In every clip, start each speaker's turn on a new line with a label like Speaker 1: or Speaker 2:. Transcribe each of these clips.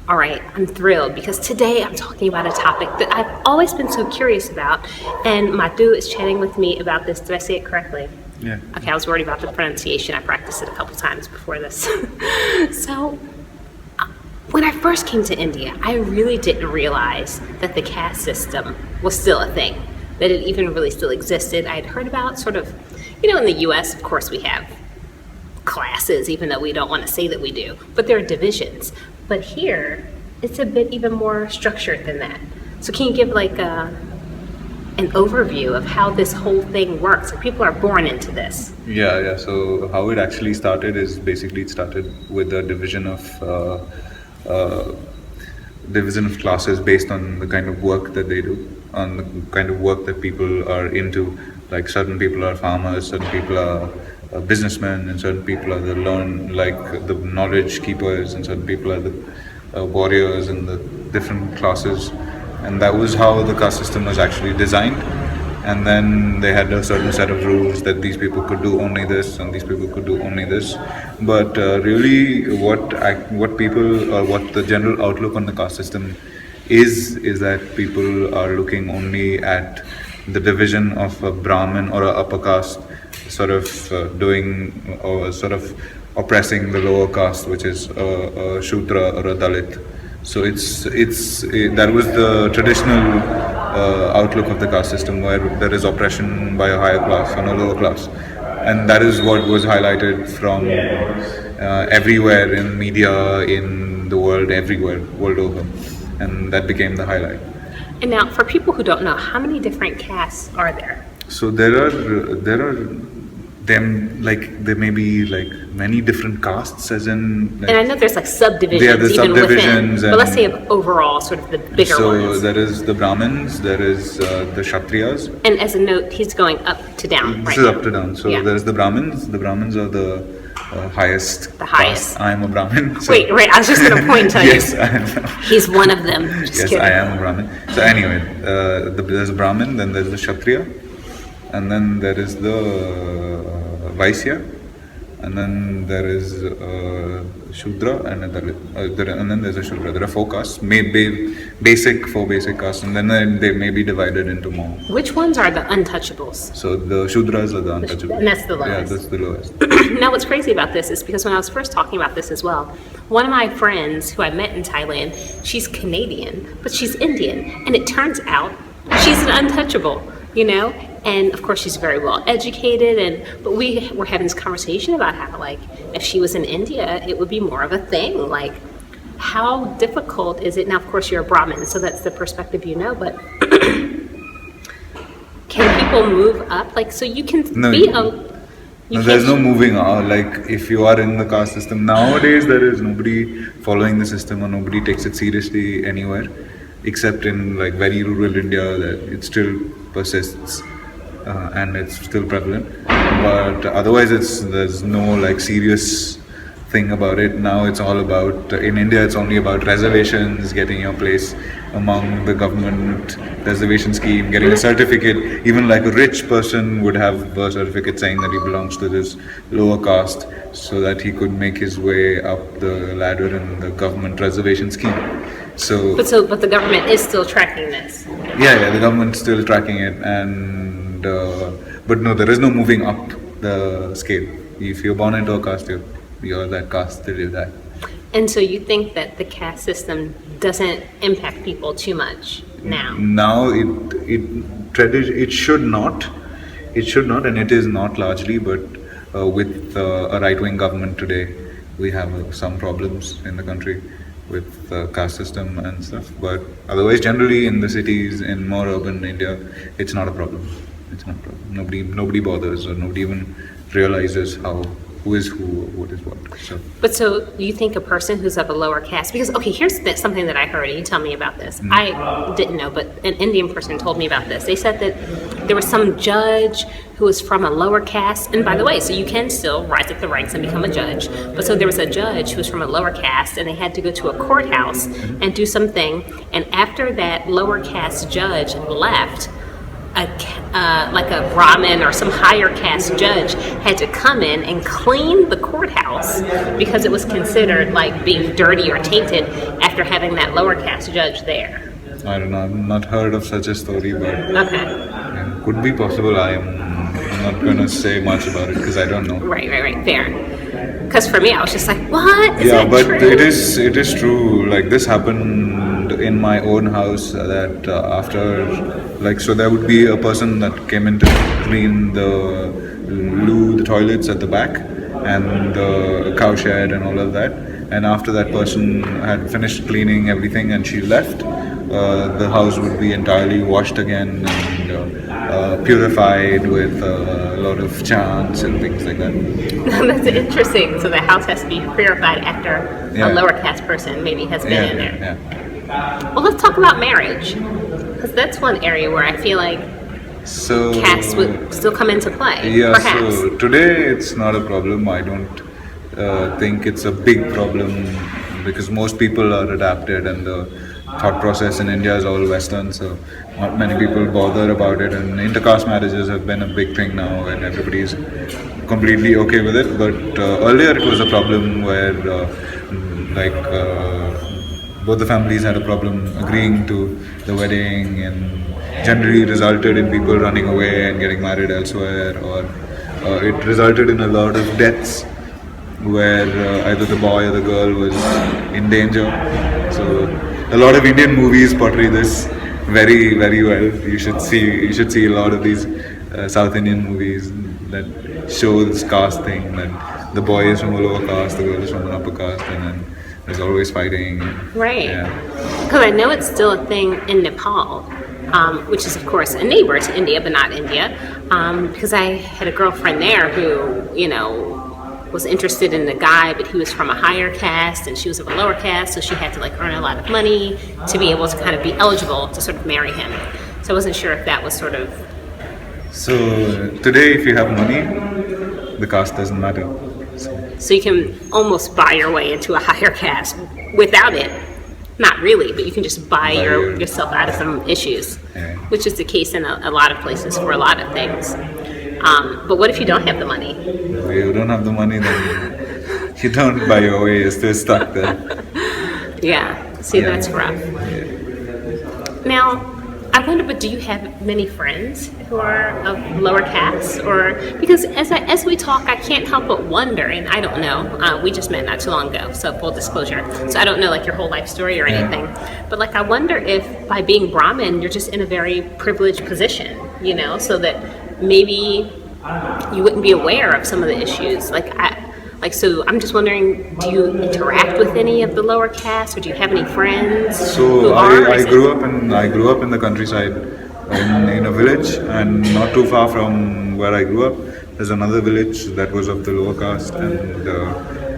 Speaker 1: All right, I'm thrilled because today I'm talking about a topic that I've always been so curious about, and Madhu is chatting with me about this. Did I say it correctly?
Speaker 2: Yeah.
Speaker 1: Okay, I was worried about the pronunciation. I practiced it a couple times before this. So, when I first came to India, I really didn't realize that the caste system was still a thing, that it even really still existed. I had heard about sort of, in the US, of course, we have classes, even though we don't want to say that we do, but there are divisions. But here, it's a bit even more structured than that. So can you give an overview of how this whole thing works? Like, people are born into this.
Speaker 2: Yeah. So how it actually started is basically it started with a division of classes based on the kind of work that they do, on the kind of work that people are into. Like certain people are farmers, certain people are businessmen, and certain people are the knowledge keepers, and certain people are the warriors and the different classes. And that was how the caste system was actually designed. And then they had a certain set of rules that these people could do only this and these people could do only this. But really what the general outlook on the caste system is that people are looking only at the division of a Brahmin or a upper caste sort of doing or sort of oppressing the lower caste, which is a Shudra or a Dalit. So that was the traditional outlook of the caste system, where there is oppression by a higher class on a lower class, and that is what was highlighted from everywhere in media, in the world, everywhere, world over, and that became the highlight.
Speaker 1: And now, for people who don't know, how many different castes are there?
Speaker 2: So there are there may be many different castes, as in.
Speaker 1: And I know there's subdivisions.
Speaker 2: Yeah, the
Speaker 1: even
Speaker 2: subdivisions.
Speaker 1: Within, but let's say overall, sort of the bigger ones.
Speaker 2: So there is the Brahmins, there is the Kshatriyas.
Speaker 1: And as a note, he's going up to down.
Speaker 2: This is up to down. So there's the Brahmins. The Brahmins are the highest.
Speaker 1: The highest.
Speaker 2: Caste. I am a Brahmin.
Speaker 1: So. Wait, right. I was just going to point to you.
Speaker 2: Yes, I am.
Speaker 1: He's one of them. Just
Speaker 2: yes,
Speaker 1: kidding.
Speaker 2: I am a Brahmin. So anyway, there's a Brahmin, then there's the Kshatriya, and then there is the Vaisya, and then there is Shudra and a Dalit, and then there's a Shudra. There are four castes, four basic castes, and then they may be divided into more.
Speaker 1: Which ones are the untouchables?
Speaker 2: So the Shudras are the untouchables.
Speaker 1: And that's the lowest.
Speaker 2: Yeah, that's the lowest.
Speaker 1: Now what's crazy about this is because when I was first talking about this as well, one of my friends who I met in Thailand, she's Canadian, but she's Indian, and it turns out she's an untouchable, And of course, she's very well educated, but we were having this conversation about how, if she was in India, it would be more of a thing. How difficult is it? Now, of course, you're a Brahmin, so that's the perspective but can people move up? So you can be a...
Speaker 2: No, there's no moving on. If you are in the caste system, nowadays there is nobody following the system, or nobody takes it seriously anywhere, except in very rural India, that it still persists. And it's still prevalent, but otherwise there's no serious thing about it. Now it's all about, in India it's only about reservations, getting your place among the government reservation scheme, getting a certificate. Even a rich person would have a certificate saying that he belongs to this lower caste, so that he could make his way up the ladder in the government reservation scheme.
Speaker 1: But the government is still tracking this.
Speaker 2: Yeah, the government's still tracking it, but no, there is no moving up the scale. If you're born into a caste, you're that caste till you die.
Speaker 1: And so you think that the caste system doesn't impact people too much now?
Speaker 2: Now it should not. It should not, and it is not largely. But with a right-wing government today, we have some problems in the country with the caste system and stuff. But otherwise, generally in the cities, in more urban India, it's not a problem. It's not a problem. Nobody bothers, or nobody even realizes who is who, what is what.
Speaker 1: So you think a person who's of a lower caste, because here's something that I heard, and you tell me about this. I didn't know, but an Indian person told me about this. They said that there was some judge who was from a lower caste, and by the way, so you can still rise up the ranks and become a judge. But so there was a judge who was from a lower caste, and they had to go to a courthouse and do something. And after that lower caste judge left, like a Brahmin or some higher caste judge had to come in and clean the courthouse because it was considered like being dirty or tainted after having that lower caste judge there.
Speaker 2: I don't know. I've not heard of such a story, but
Speaker 1: Okay.
Speaker 2: yeah, could be possible. I am not going to say much about it because I don't know.
Speaker 1: Right. Fair. Because for me, I was just like, what? Is
Speaker 2: Yeah,
Speaker 1: that
Speaker 2: but
Speaker 1: true?
Speaker 2: it is true. Like this happened in my own house. That after, like, so there would be a person that came in to clean the loo, the toilets at the back, and the cow shed and all of that. And after that person had finished cleaning everything and she left, the house would be entirely washed again and purified with a lot of chants and things like that.
Speaker 1: That's interesting. So the house has to be purified after
Speaker 2: Yeah.
Speaker 1: a lower caste person maybe has been in there.
Speaker 2: Yeah.
Speaker 1: Well, let's talk about marriage. Because that's one area where I feel like
Speaker 2: So
Speaker 1: caste would still come into play.
Speaker 2: yeah,
Speaker 1: perhaps.
Speaker 2: so today it's not a problem. I don't think it's a big problem because most people are adapted and the thought process in India is all Western, so not many people bother about it. And intercaste marriages have been a big thing now, and everybody's completely okay with it. But earlier it was a problem where both the families had a problem agreeing to the wedding, and generally resulted in people running away and getting married elsewhere, or it resulted in a lot of deaths where either the boy or the girl was in danger. So a lot of Indian movies portray this very, very well. You should see a lot of these South Indian movies that show this caste thing, that the boy is from a lower caste, the girl is from an upper caste, and then there's always fighting.
Speaker 1: Right.
Speaker 2: Yeah.
Speaker 1: Because I know it's still a thing in Nepal, which is, of course, a neighbor to India, but not India. Because I had a girlfriend there who, was interested in the guy, but he was from a higher caste and she was of a lower caste, so she had to earn a lot of money to be able to kind of be eligible to sort of marry him. So I wasn't sure if that was sort of...
Speaker 2: So today, if you have money, the caste doesn't matter.
Speaker 1: So you can almost buy your way into a higher caste without it. Not really, but you can just buy yourself out of some issues,
Speaker 2: Yeah.
Speaker 1: which is the case in a lot of places for a lot of things. But what if you don't have the money?
Speaker 2: If you don't have the money, then you don't buy your way. You're still stuck there.
Speaker 1: Yeah, see,
Speaker 2: Yeah.
Speaker 1: that's rough. Now, I wonder, but do you have many friends who are of lower caste? Or because as we talk, I can't help but wonder, and I don't know. We just met not too long ago, so full disclosure. So I don't know your whole life story or anything. But I wonder if by being Brahmin, you're just in a very privileged position, so that maybe you wouldn't be aware of some of the issues. So I'm just wondering, do you interact with any of the lower caste, or do you have any friends who
Speaker 2: So
Speaker 1: are?
Speaker 2: I grew up in the countryside in a village, and not too far from where I grew up, there's another village that was of the lower caste and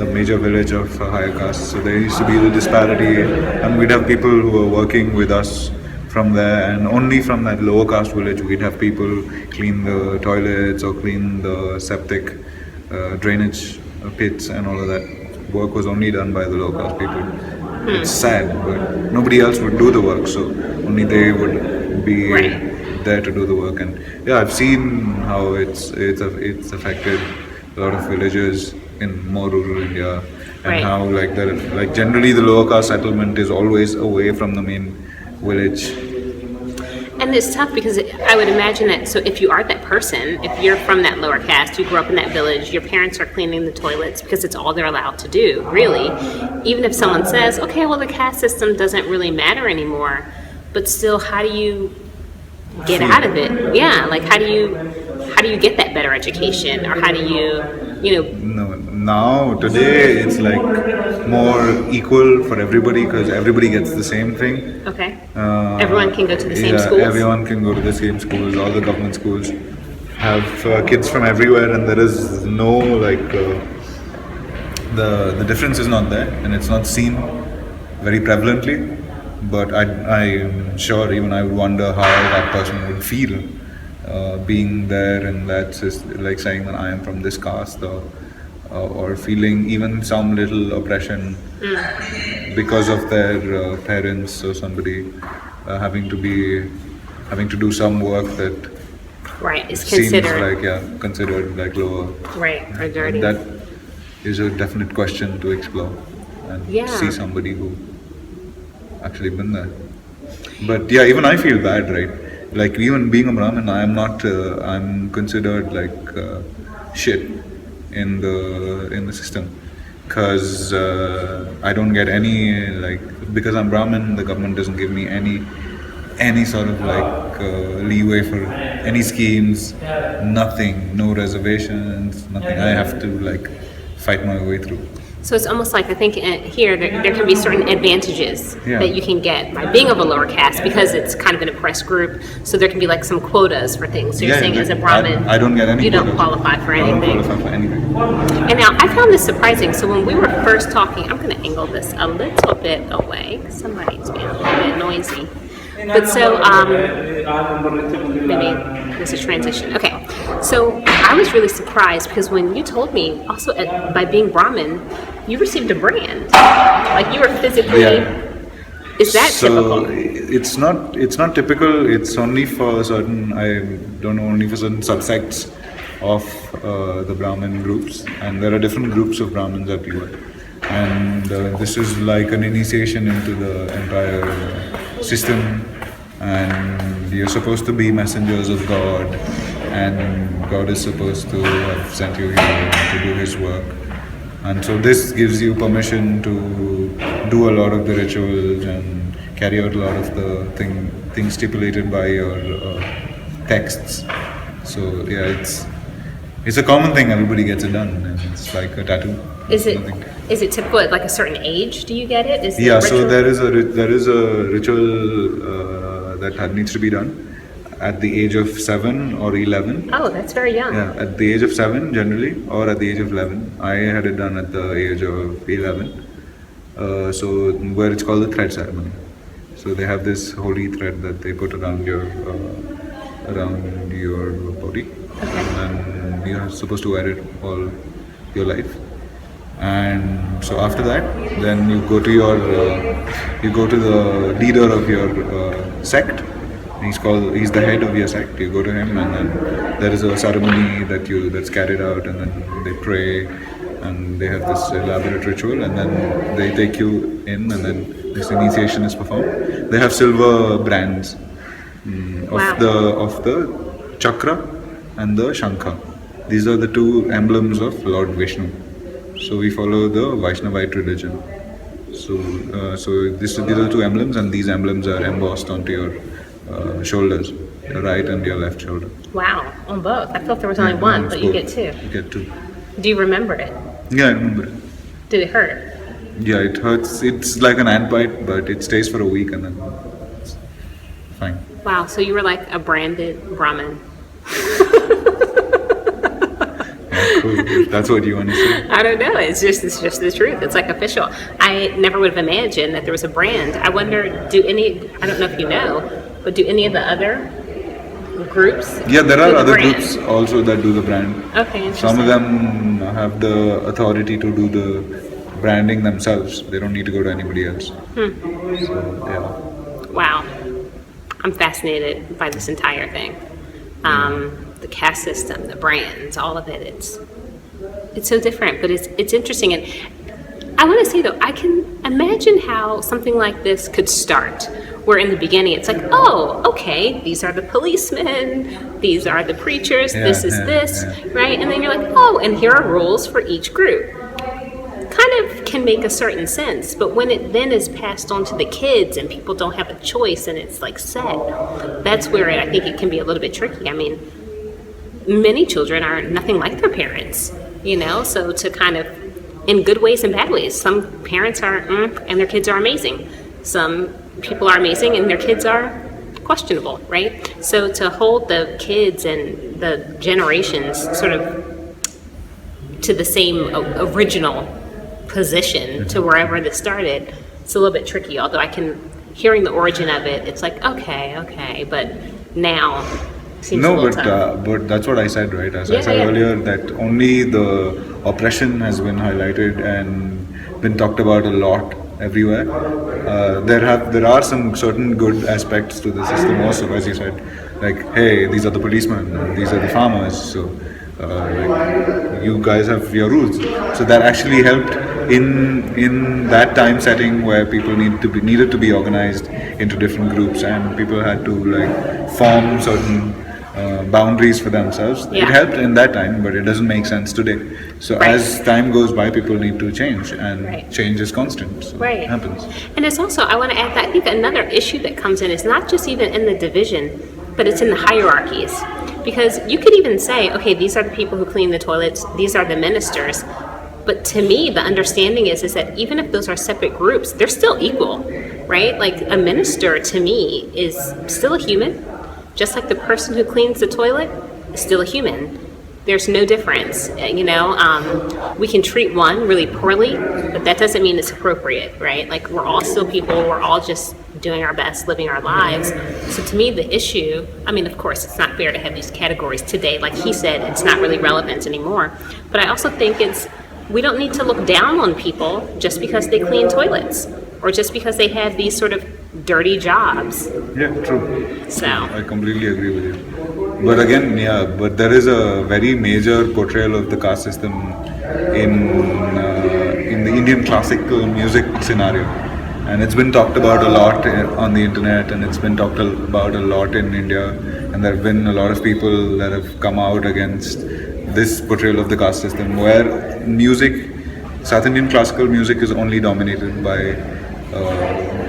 Speaker 2: the major village of higher caste. So there used to be the disparity, and we'd have people who were working with us from there, and only from that lower caste village we'd have people clean the toilets or clean the septic drainage pits and all of that. Work was only done by the lower caste people. It's sad, but nobody else would do the work, so only they would be there to do the work. And yeah, I've seen how it's affected a lot of villages in more rural India, and how generally the lower caste settlement is always away from the main village.
Speaker 1: And it's tough because I would imagine that, so if you are that person, if you're from that lower caste, you grew up in that village, your parents are cleaning the toilets because it's all they're allowed to do, really. Even if someone says, okay, well, the caste system doesn't really matter anymore, but still, how do you get out of it? Yeah, how do you get that better education, or how do you
Speaker 2: No, now today it's more equal for everybody because everybody gets the same thing.
Speaker 1: Okay. Everyone can go to the same schools?
Speaker 2: Everyone can go to the same schools. All the government schools have kids from everywhere, and there is no the difference is not there, and it's not seen very prevalently. But I'm sure even I would wonder how that person would feel being there, and that's just saying that I am from this caste, or feeling even some little oppression because of their parents or somebody having to do some work that
Speaker 1: Right, it's
Speaker 2: seems
Speaker 1: considered
Speaker 2: like considered like lower.
Speaker 1: right or dirty.
Speaker 2: That is a definite question to explore and
Speaker 1: Yeah.
Speaker 2: see somebody who actually been there. But yeah, even I feel bad, right? Like even being a Brahmin, I am not. I'm considered like shit in the system because I don't get any like because I'm Brahmin. The government doesn't give me any sort of like leeway for any schemes. Nothing, no reservations, nothing. I have to like fight my way through.
Speaker 1: So it's almost like I think here there can be certain advantages
Speaker 2: Yeah.
Speaker 1: that you can get by being of a lower caste because it's kind of an oppressed group. So there can be like some quotas for things. So you're saying as a Brahmin,
Speaker 2: I don't get any.
Speaker 1: you don't
Speaker 2: quotas.
Speaker 1: qualify for
Speaker 2: I don't
Speaker 1: anything.
Speaker 2: qualify for anything.
Speaker 1: And now I found this surprising. So when we were first talking, I'm going to angle this a little bit away. Somebody's being a little bit noisy. But so maybe this is transition. Okay, so I was really surprised because when you told me also by being Brahmin, you received a brand. Like you were physically.
Speaker 2: Yeah.
Speaker 1: Is that
Speaker 2: So
Speaker 1: typical?
Speaker 2: it's not typical. It's only for certain. I don't know, only for certain subsects of the Brahmin groups, and there are different groups of Brahmins everywhere. And this is like an initiation into the entire system, and you're supposed to be messengers of God, and God is supposed to have sent you here to do His work. And so this gives you permission to do a lot of the rituals and carry out a lot of the things stipulated by your texts. So yeah, it's a common thing. Everybody gets it done, and it's like a tattoo.
Speaker 1: Is it
Speaker 2: Nothing.
Speaker 1: is it typical at like a certain age? Do you get it? Is
Speaker 2: Yeah,
Speaker 1: the
Speaker 2: so
Speaker 1: ritual-
Speaker 2: there is a ritual that needs to be done at the age of 7 or 11.
Speaker 1: Oh, that's very young.
Speaker 2: Yeah, at the age of 7 generally, or at the age of 11. I had it done at the age of 11. So where it's called the thread ceremony. So they have this holy thread that they put around your body, and you're supposed to wear it all your life. And so after that, then you go to the leader of your sect. He's the head of your sect. You go to him, and then there is a ceremony that's carried out, and then they pray, and they have this elaborate ritual, and then they take you in, and then this initiation is performed. They have silver brands
Speaker 1: Wow.
Speaker 2: of the chakra and the shankha. These are the two emblems of Lord Vishnu. So we follow the Vaishnavite religion. So these are the two emblems, and these emblems are embossed onto your shoulders, your right and your left shoulder.
Speaker 1: Wow, on both. I thought there was only
Speaker 2: Yeah,
Speaker 1: one,
Speaker 2: it's
Speaker 1: but you
Speaker 2: both.
Speaker 1: get two.
Speaker 2: You get two.
Speaker 1: Do you remember it?
Speaker 2: Yeah, I remember it.
Speaker 1: Did it hurt?
Speaker 2: Yeah, it hurts. It's like an ant bite, but it stays for a week and then it's fine.
Speaker 1: Wow, so you were like a branded Brahmin.
Speaker 2: Yeah, cool. If that's what you want to say.
Speaker 1: I don't know. It's just the truth. It's like official. I never would have imagined that there was a brand. I wonder, I don't know if you know, but do any of the other groups?
Speaker 2: Yeah, there
Speaker 1: do
Speaker 2: are
Speaker 1: the
Speaker 2: other
Speaker 1: brand?
Speaker 2: groups also that do the brand.
Speaker 1: Okay, interesting.
Speaker 2: Some of them have the authority to do the branding themselves. They don't need to go to anybody else. So, yeah.
Speaker 1: Wow. I'm fascinated by this entire thing. The caste system, the brands, all of it. It's so different, but it's interesting. And I want to say though, I can imagine how something like this could start. Where in the beginning it's like, oh, okay, these are the policemen, these are the preachers, this is this, right? And then you're like, oh, and here are rules for each group. Kind of can make a certain sense, but when it then is passed on to the kids and people don't have a choice and it's like set, that's where I think it can be a little bit tricky. I mean, many children are nothing like their parents, so to kind of, in good ways and bad ways, some parents are and their kids are amazing. Some people are amazing and their kids are questionable, right? So to hold the kids and the generations sort of to the same original position to wherever this started, it's a little bit tricky. Although hearing the origin of it, it's like, okay, but now seems a
Speaker 2: No,
Speaker 1: little
Speaker 2: but
Speaker 1: tough.
Speaker 2: but that's what I said, right? As I
Speaker 1: Yeah,
Speaker 2: said
Speaker 1: yeah.
Speaker 2: earlier, that only the oppression has been highlighted and been talked about a lot everywhere. There are some certain good aspects to the system also, as you said. like, hey, these are the policemen, and these are the farmers, so like, you guys have your rules. So that actually helped in that time setting where people needed to be organized into different groups, and people had to like form certain boundaries for themselves.
Speaker 1: Yeah.
Speaker 2: It helped in that time, but it doesn't make sense today. So
Speaker 1: Right.
Speaker 2: as time goes by, people need to change, and
Speaker 1: Right.
Speaker 2: change is constant. So
Speaker 1: Right.
Speaker 2: it happens.
Speaker 1: And it's also, I want to add that I think another issue that comes in is not just even in the division, but it's in the hierarchies. Because you could even say, okay, these are the people who clean the toilets, these are the ministers. But to me, the understanding is that even if those are separate groups, they're still equal, right? Like a minister to me is still a human, just like the person who cleans the toilet is still a human. There's no difference, we can treat one really poorly, but that doesn't mean it's appropriate, right? Like we're all still people, we're all just doing our best, living our lives. So to me, the issue, I mean, of course, it's not fair to have these categories today. Like he said, it's not really relevant anymore. But I also think we don't need to look down on people just because they clean toilets or just because they have these sort of dirty jobs.
Speaker 2: Yeah, true.
Speaker 1: So
Speaker 2: I completely agree with you. But again, but there is a very major portrayal of the caste system in the Indian classical music scenario, and it's been talked about a lot on the internet, and it's been talked about a lot in India, and there have been a lot of people that have come out against this portrayal of the caste system, where South Indian classical music is only dominated by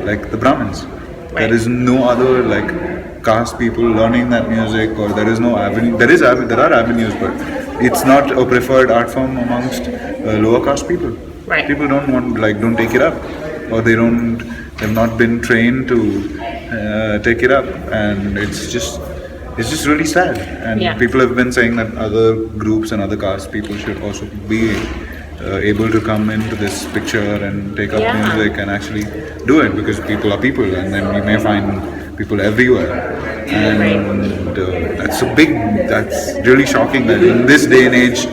Speaker 2: like the Brahmins.
Speaker 1: Right.
Speaker 2: There is no other like caste people learning that music, or there is no avenue. There are avenues, but it's not a preferred art form amongst lower caste people.
Speaker 1: Right.
Speaker 2: People don't take it up, or they've not been trained to take it up, and it's just really sad. And
Speaker 1: Yeah.
Speaker 2: people have been saying that other groups and other caste people should also be able to come into this picture and take up
Speaker 1: Yeah.
Speaker 2: music and actually do it, because people are people, and then we may find people everywhere, and that's really shocking that in this day and age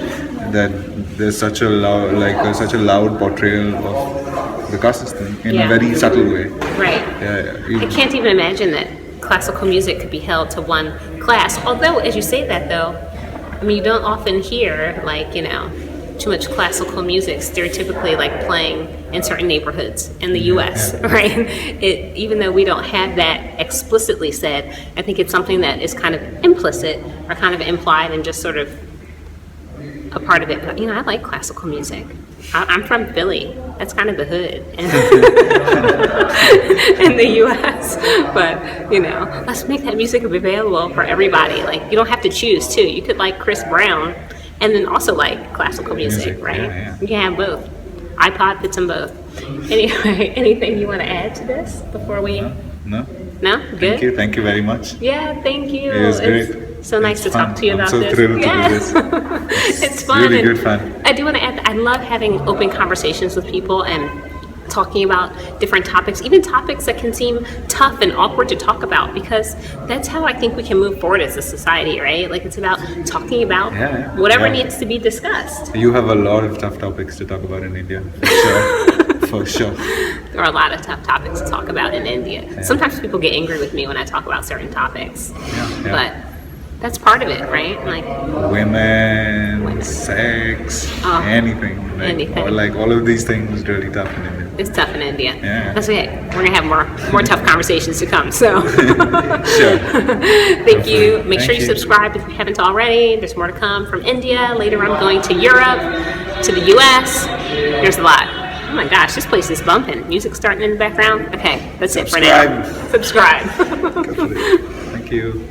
Speaker 2: that there's such a loud portrayal of the caste system in
Speaker 1: Yeah.
Speaker 2: a very subtle way.
Speaker 1: right.
Speaker 2: Yeah,
Speaker 1: I can't even imagine that classical music could be held to one class. Although, as you say that, though, I mean, you don't often hear, too much classical music stereotypically, playing in certain neighborhoods in the U.S., right? Even though we don't have that explicitly said, I think it's something that is kind of implicit or kind of implied and just sort of a part of it. But, I like classical music. I'm from Philly. That's kind of the hood in the U.S. But, let's make that music available for everybody. You don't have to choose, too. You could like Chris Brown and then also like classical music, right?
Speaker 2: Yeah.
Speaker 1: You can have both. iPod fits them both. Anyway, anything you want to add to this before we...
Speaker 2: No?
Speaker 1: No? Good?
Speaker 2: Thank you very much.
Speaker 1: Yeah, thank you.
Speaker 2: It was great.
Speaker 1: It's so nice to talk to you about
Speaker 2: I'm so
Speaker 1: this.
Speaker 2: thrilled to do this.
Speaker 1: It's fun.
Speaker 2: Really
Speaker 1: and
Speaker 2: good fun.
Speaker 1: I do want to add that I love having open conversations with people and talking about different topics, even topics that can seem tough and awkward to talk about, because that's how I think we can move forward as a society, right? It's about talking about whatever needs to be discussed.
Speaker 2: You have a lot of tough topics to talk about in India, for sure. For sure.
Speaker 1: There are a lot of tough topics to talk about in India.
Speaker 2: Yeah.
Speaker 1: Sometimes people get angry with me when I talk about certain topics,
Speaker 2: Yeah.
Speaker 1: but that's part of it, right?
Speaker 2: Women, sex, anything.
Speaker 1: Anything.
Speaker 2: All of these things really tough in India.
Speaker 1: It's tough in India.
Speaker 2: Yeah.
Speaker 1: That's okay. We're gonna have more tough conversations to come. So,
Speaker 2: Sure.
Speaker 1: thank you. Make sure
Speaker 2: Thank
Speaker 1: you
Speaker 2: you.
Speaker 1: subscribe if you haven't already. There's more to come from India. Later, I'm going to Europe, to the U.S. There's a lot. Oh my gosh, this place is bumping. Music starting in the background. Okay, that's it for now. Subscribe.
Speaker 2: Go for it. Thank you.